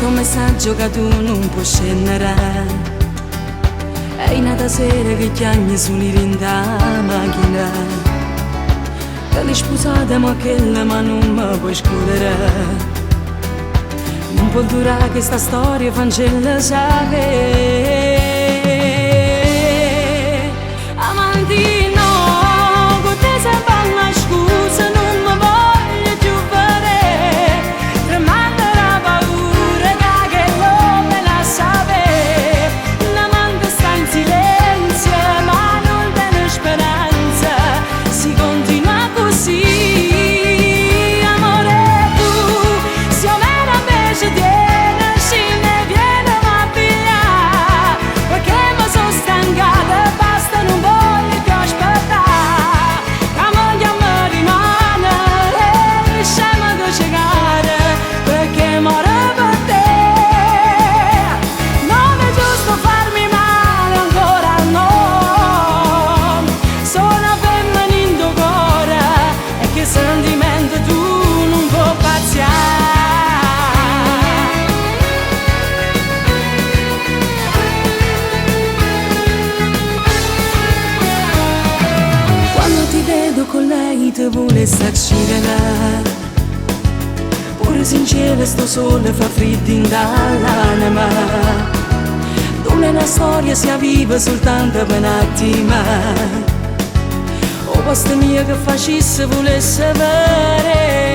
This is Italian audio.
un messaggio che tu non puoi scendere. È nata sera che chiami sull'inda macchina, che li sposate ma che ma non mi puoi escludere. Non può durare questa storia, fancella sapere. Amanti no, con te sempre una scusa, non mi voglio più vedere. Tremando la paura che non me la sapere. L'amante sta in silenzio ma non tiene speranza, si continua così. Amore tu, se io me la invece tiene, scende viene a pigliare, perché mi sono stancata, basta, non voglio più aspettare. La moglie mi rimane e scema di cercare, perché muore per te. Non è giusto farmi male ancora, no. Sono femminile cuore e che sentimento tu non puoi paziare. Quando ti vedo con lei ti vuole s'accidere, pure se in cielo sto sole fa freddo in dall'anima. Non è una storia, si vive soltanto per un attimo. O posto mio che facesse volesse vedere.